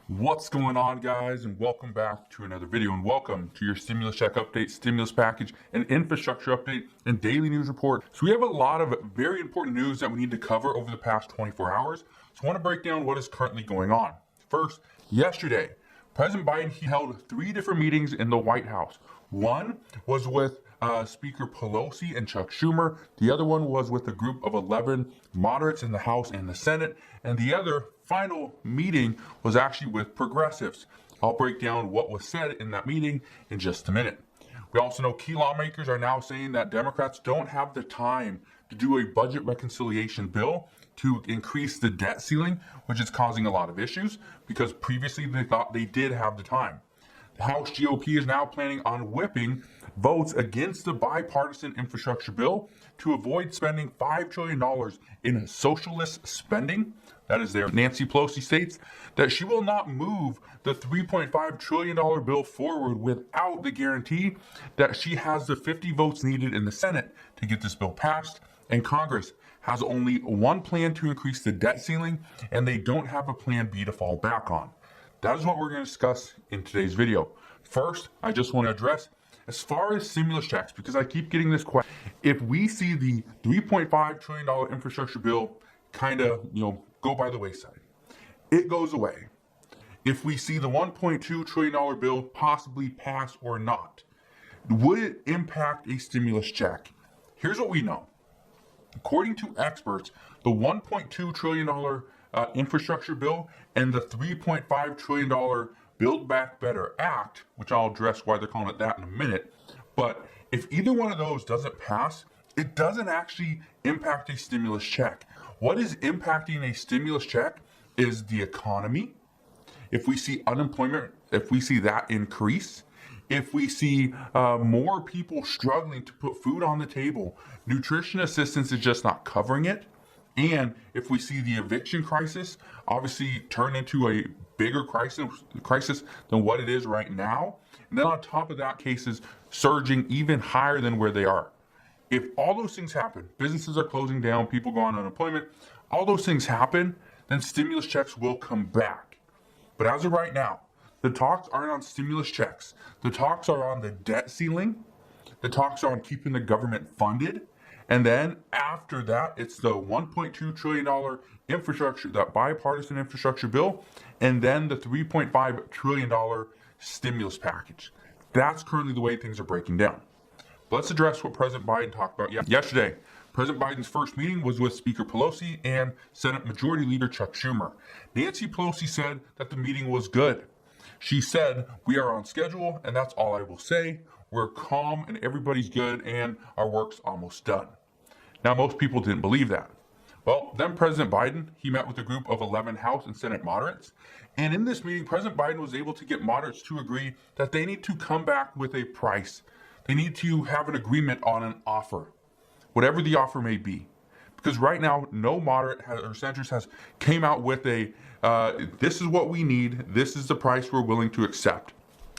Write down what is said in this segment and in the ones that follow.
What's going on, guys, and welcome back to another video, and welcome to your stimulus check update, stimulus package, and infrastructure update and daily news report. So we have a lot of very important news that we need to cover over the past 24 hours. So I want to break down what is currently going on. First, yesterday, President Biden, he held 3 different meetings in the White House. One was with Speaker Pelosi and Chuck Schumer. The other one was with a group of 11 moderates in the House and the Senate. And the other final meeting was actually with progressives. I'll break down what was said in that meeting in just a minute. We also know key lawmakers are now saying that Democrats don't have the time to do a budget reconciliation bill to increase the debt ceiling, which is causing a lot of issues because previously they thought they did have the time. The House GOP is now planning on whipping votes against the bipartisan infrastructure bill to avoid spending $5 trillion in socialist spending. That is there. Nancy Pelosi states that she will not move the $3.5 trillion bill forward without the guarantee that she has the 50 votes needed in the Senate to get this bill passed. And Congress has only one plan to increase the debt ceiling, and they don't have a plan B to fall back on. That is what we're going to discuss in today's video. First, I just want to address as far as stimulus checks, because I keep getting this question. If we see the $3.5 trillion infrastructure bill kind of, go by the wayside, it goes away. If we see the $1.2 trillion bill possibly pass or not, would it impact a stimulus check? Here's what we know. According to experts, the $1.2 trillion infrastructure bill and the $3.5 trillion Build Back Better Act, which I'll address why they're calling it that in a minute, but if either one of those doesn't pass, it doesn't actually impact a stimulus check. What is impacting a stimulus check is the economy. If we see unemployment, if we see that increase, if we see more people struggling to put food on the table, nutrition assistance is just not covering it. And if we see the eviction crisis obviously turn into a bigger crisis than what it is right now, and then on top of that, cases surging even higher than where they are. If all those things happen, businesses are closing down, people go on unemployment, all those things happen, then stimulus checks will come back. But as of right now, the talks aren't on stimulus checks. The talks are on the debt ceiling. The talks are on keeping the government funded. And then after that, it's the $1.2 trillion infrastructure, that bipartisan infrastructure bill, and then the $3.5 trillion stimulus package. That's currently the way things are breaking down. But let's address what President Biden talked about yesterday. President Biden's first meeting was with Speaker Pelosi and Senate Majority Leader Chuck Schumer. Nancy Pelosi said that the meeting was good. She said, "We are on schedule, and that's all I will say. We're calm and everybody's good and our work's almost done." Now, most people didn't believe that. Well, then President Biden, he met with a group of 11 House and Senate moderates. And in this meeting, President Biden was able to get moderates to agree that they need to come back with a price. They need to have an agreement on an offer, whatever the offer may be. Because right now, no moderate or centrist has came out with a, this is what we need, this is the price we're willing to accept.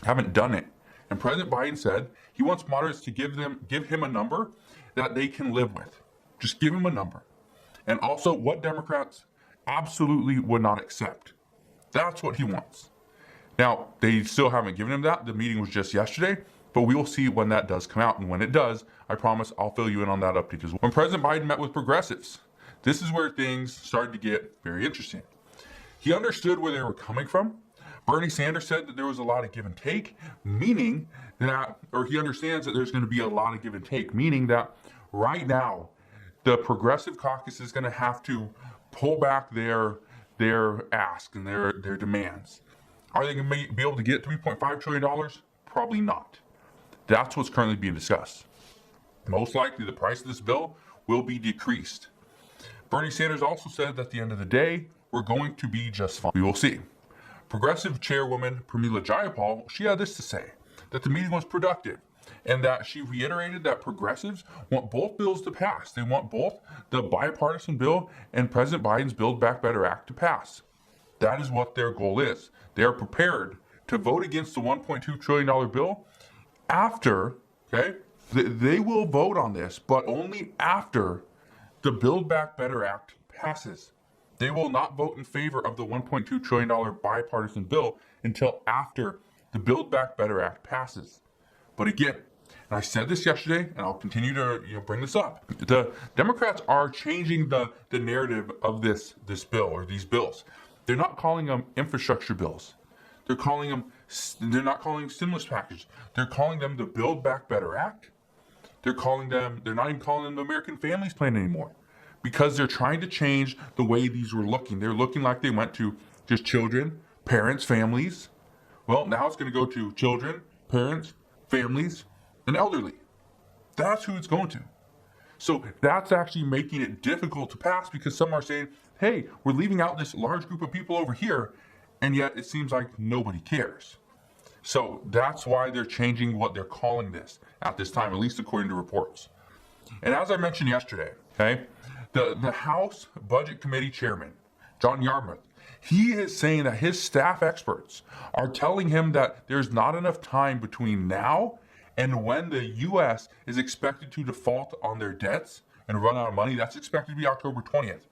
Haven't done it. And President Biden said he wants moderates to give him a number that they can live with. Just give him a number. And also what Democrats absolutely would not accept. That's what he wants. Now, they still haven't given him that. The meeting was just yesterday, but we will see when that does come out. And when it does, I promise I'll fill you in on that update as well. When President Biden met with progressives, this is where things started to get very interesting. He understood where they were coming from. Bernie Sanders said that there was a lot of give and take, meaning that, or he understands that there's going to be a lot of give and take, meaning that right now, the Progressive Caucus is going to have to pull back their ask and their demands. Are they going to be able to get $3.5 trillion? Probably not. That's what's currently being discussed. Most likely, the price of this bill will be decreased. Bernie Sanders also said that at the end of the day, we're going to be just fine. We will see. Progressive Chairwoman Pramila Jayapal, she had this to say, that the meeting was productive, and that she reiterated that progressives want both bills to pass. They want both the bipartisan bill and President Biden's Build Back Better Act to pass. That is what their goal is. They are prepared to vote against the $1.2 trillion bill after, they will vote on this, but only after the Build Back Better Act passes. They will not vote in favor of the $1.2 trillion bipartisan bill until after the Build Back Better Act passes. But again, and I said this yesterday, and I'll continue to bring this up, the Democrats are changing the narrative of this bill or these bills. They're not calling them infrastructure bills. They're not calling them stimulus packages. They're calling them the Build Back Better Act. They're not even calling them the American Families Plan anymore, because they're trying to change the way these were looking. They're looking like they went to just children, parents, families. Well, now it's going to go to children, parents, families, and elderly. That's who it's going to. So that's actually making it difficult to pass, because some are saying, hey, we're leaving out this large group of people over here, and yet it seems like nobody cares. So that's why they're changing what they're calling this at this time, at least according to reports. And as I mentioned yesterday, okay, the House Budget Committee Chairman, John Yarmuth, he is saying that his staff experts are telling him that there's not enough time between now and when the U.S. is expected to default on their debts and run out of money. That's expected to be October 20th.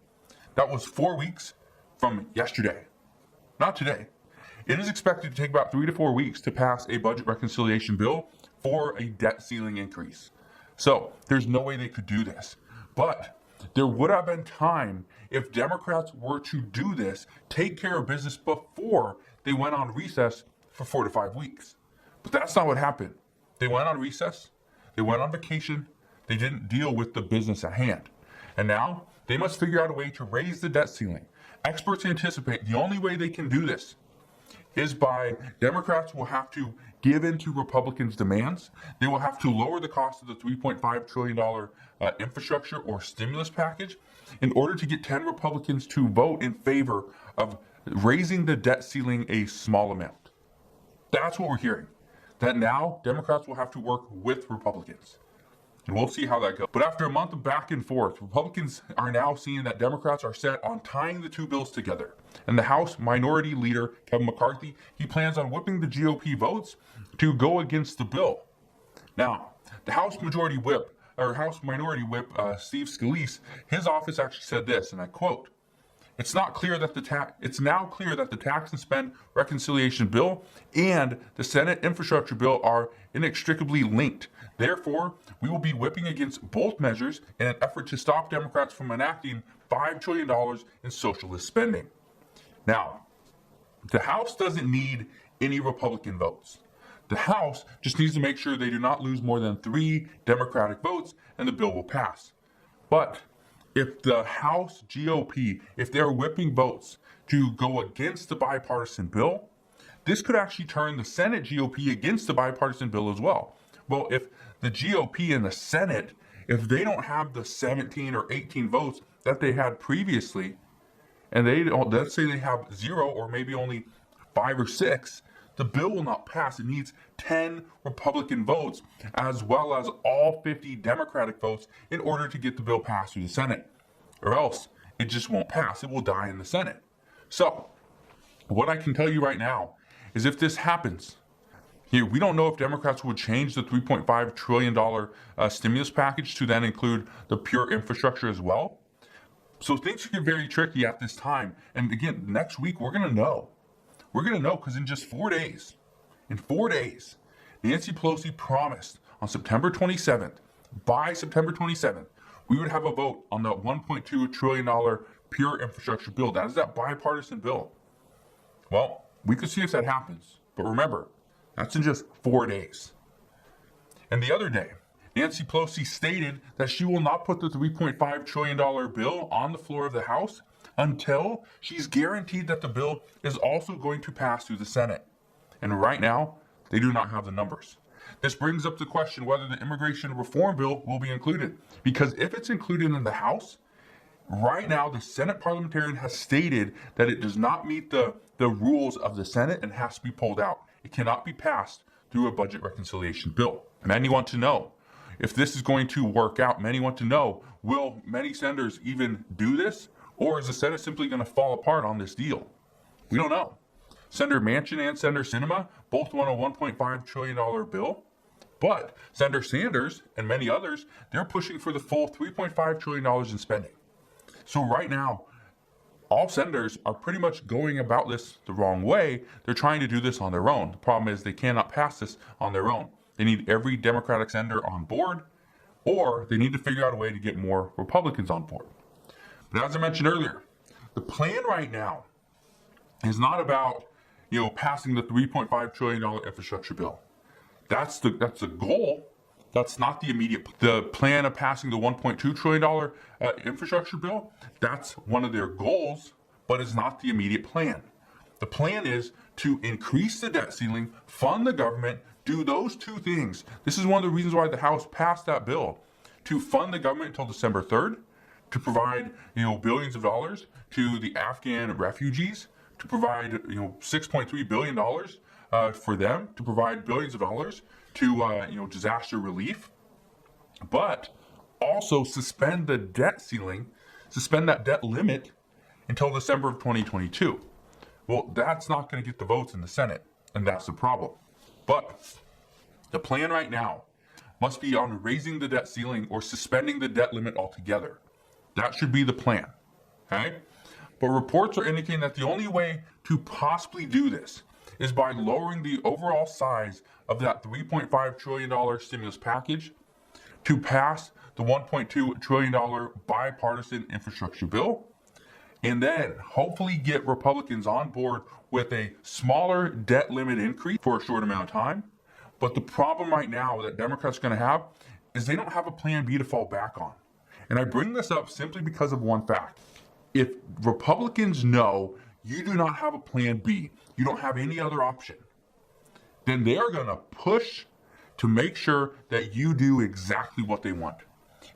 That was 4 weeks from yesterday, not today. It is expected to take about 3 to 4 weeks to pass a budget reconciliation bill for a debt ceiling increase. So there's no way they could do this. But there would have been time if Democrats were to do this, take care of business before they went on recess for 4 to 5 weeks. But that's not what happened. They went on recess, they went on vacation, they didn't deal with the business at hand. And now they must figure out a way to raise the debt ceiling. Experts anticipate the only way they can do this is by Democrats will have to give in to Republicans' demands. They will have to lower the cost of the $3.5 trillion infrastructure or stimulus package in order to get 10 Republicans to vote in favor of raising the debt ceiling a small amount. That's what we're hearing. That now Democrats will have to work with Republicans. And we'll see how that goes. But after a month of back and forth, Republicans are now seeing that Democrats are set on tying the two bills together. And the House Minority Leader, Kevin McCarthy, he plans on whipping the GOP votes to go against the bill. Now, the House Minority Whip, Steve Scalise, his office actually said this, and I quote, It's now clear that the tax and spend reconciliation bill and the Senate infrastructure bill are inextricably linked. Therefore, we will be whipping against both measures in an effort to stop Democrats from enacting $5 trillion in socialist spending. Now, the House doesn't need any Republican votes. The House just needs to make sure they do not lose more than 3 Democratic votes and the bill will pass. But if the House GOP, if they're whipping votes to go against the bipartisan bill, this could actually turn the Senate GOP against the bipartisan bill as well. Well, if the GOP in the Senate, if they don't have the 17 or 18 votes that they had previously, and let's say they have 0 or maybe only 5 or 6, the bill will not pass. It needs 10 Republican votes as well as all 50 Democratic votes in order to get the bill passed through the Senate. Or else it just won't pass. It will die in the Senate. So what I can tell you right now is if this happens, here, we don't know if Democrats would change the $3.5 trillion stimulus package to then include the pure infrastructure as well. So things get very tricky at this time. And again, next week, we're going to know. We're going to know because in just 4 days, Nancy Pelosi promised on September 27th, by September 27th, we would have a vote on the $1.2 trillion pure infrastructure bill. That is that bipartisan bill. Well, we could see if that happens. But remember, that's in just 4 days. And the other day, Nancy Pelosi stated that she will not put the $3.5 trillion bill on the floor of the House until she's guaranteed that the bill is also going to pass through the Senate. And right now, they do not have the numbers. This brings up the question whether the immigration reform bill will be included. Because if it's included in the House, right now the Senate parliamentarian has stated that it does not meet the rules of the Senate and has to be pulled out. It cannot be passed through a budget reconciliation bill. Many want to know if this is going to work out. Many want to know, will many senators even do this? Or is the Senate simply going to fall apart on this deal? We don't know. Senator Manchin and Senator Sinema both want a $1.5 trillion bill. But Senator Sanders and many others, they're pushing for the full $3.5 trillion in spending. So right now, all senators are pretty much going about this the wrong way. They're trying to do this on their own. The problem is they cannot pass this on their own. They need every Democratic senator on board, or they need to figure out a way to get more Republicans on board. But as I mentioned earlier, the plan right now is not about, passing the $3.5 trillion infrastructure bill. That's the goal. That's not the immediate. The plan of passing the $1.2 trillion infrastructure bill, that's one of their goals, but it's not the immediate plan. The plan is to increase the debt ceiling, fund the government, do those two things. This is one of the reasons why the House passed that bill, to fund the government until December 3rd, to provide, billions of dollars to the Afghan refugees, to provide, $6.3 billion for them, to provide billions of dollars to, disaster relief, but also suspend the debt ceiling, suspend that debt limit until December of 2022. Well, that's not going to get the votes in the Senate, and that's the problem. But the plan right now must be on raising the debt ceiling or suspending the debt limit altogether. That should be the plan, okay? But reports are indicating that the only way to possibly do this is by lowering the overall size of that $3.5 trillion stimulus package to pass the $1.2 trillion bipartisan infrastructure bill, and then hopefully get Republicans on board with a smaller debt limit increase for a short amount of time. But the problem right now that Democrats are going to have is they don't have a plan B to fall back on. And I bring this up simply because of one fact. If Republicans know you do not have a plan B, you don't have any other option, then they are going to push to make sure that you do exactly what they want.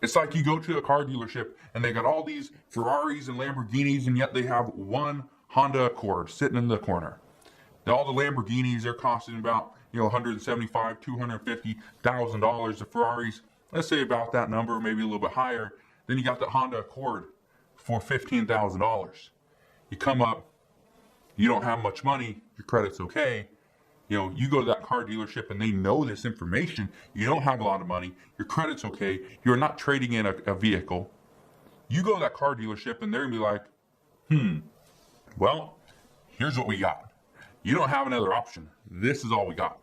It's like you go to a car dealership and they got all these Ferraris and Lamborghinis, and yet they have one Honda Accord sitting in the corner. Now, all the Lamborghinis, they're costing about $175,000, $250,000. The Ferraris, let's say about that number, maybe a little bit higher. Then you got the Honda Accord for $15,000. You come up, you don't have much money, your credit's okay. You go to that car dealership and they know this information. You don't have a lot of money, your credit's okay, you're not trading in a vehicle. You go to that car dealership and they're gonna be like, well, here's what we got. You don't have another option. This is all we got.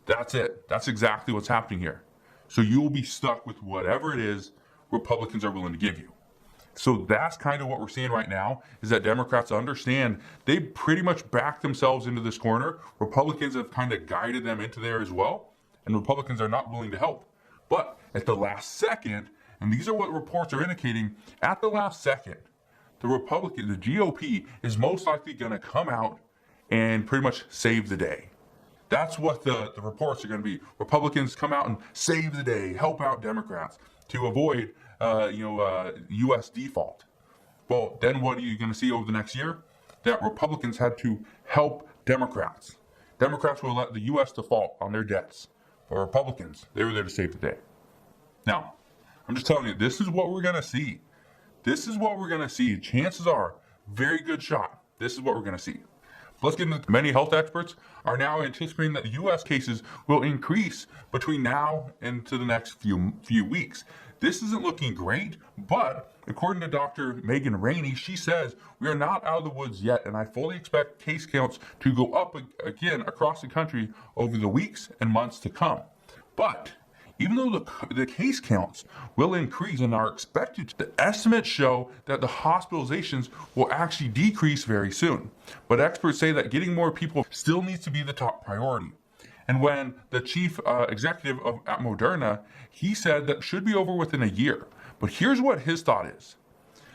That's it. That's exactly what's happening here. So you will be stuck with whatever it is Republicans are willing to give you. So that's kind of what we're seeing right now, is that Democrats understand they pretty much backed themselves into this corner. Republicans have kind of guided them into there as well, and Republicans are not willing to help. But at the last second, and these are what reports are indicating, at the last second, the GOP is most likely going to come out and pretty much save the day. That's what the reports are going to be. Republicans come out and save the day, help out Democrats to avoid U.S. default. Well, then what are you going to see over the next year? That Republicans had to help Democrats. Democrats will let the U.S. default on their debts. But Republicans, they were there to save the day. Now, I'm just telling you, this is what we're going to see. This is what we're going to see. Chances are, very good shot. This is what we're going to see. Let's get into many health experts are now anticipating that the U.S. cases will increase between now and to the next few weeks. This isn't looking great, but according to Dr. Megan Rainey, she says we are not out of the woods yet, and I fully expect case counts to go up again across the country over the weeks and months to come. But even though the case counts will increase and are expected, the estimates show that the hospitalizations will actually decrease very soon. But experts say that getting more people still needs to be the top priority. And when the chief executive at Moderna, he said that should be over within a year. But here's what his thought is.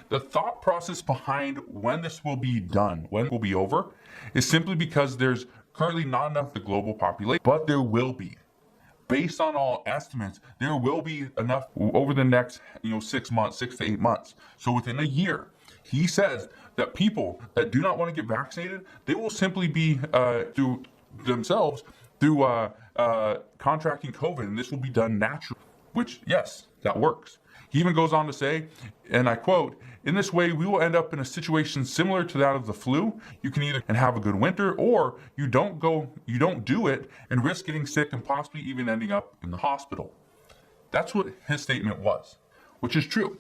The thought process behind when this will be done, when it will be over, is simply because there's currently not enough of the global population, but there will be. Based on all estimates, there will be enough over the next 6 months, 6 to 8 months. So within a year, he says that people that do not want to get vaccinated, they will simply be through contracting COVID, and this will be done naturally, which, yes, that works. He even goes on to say, and I quote, "In this way, we will end up in a situation similar to that of the flu. You can either have a good winter, or you don't do it and risk getting sick and possibly even ending up in the hospital." That's what his statement was, which is true.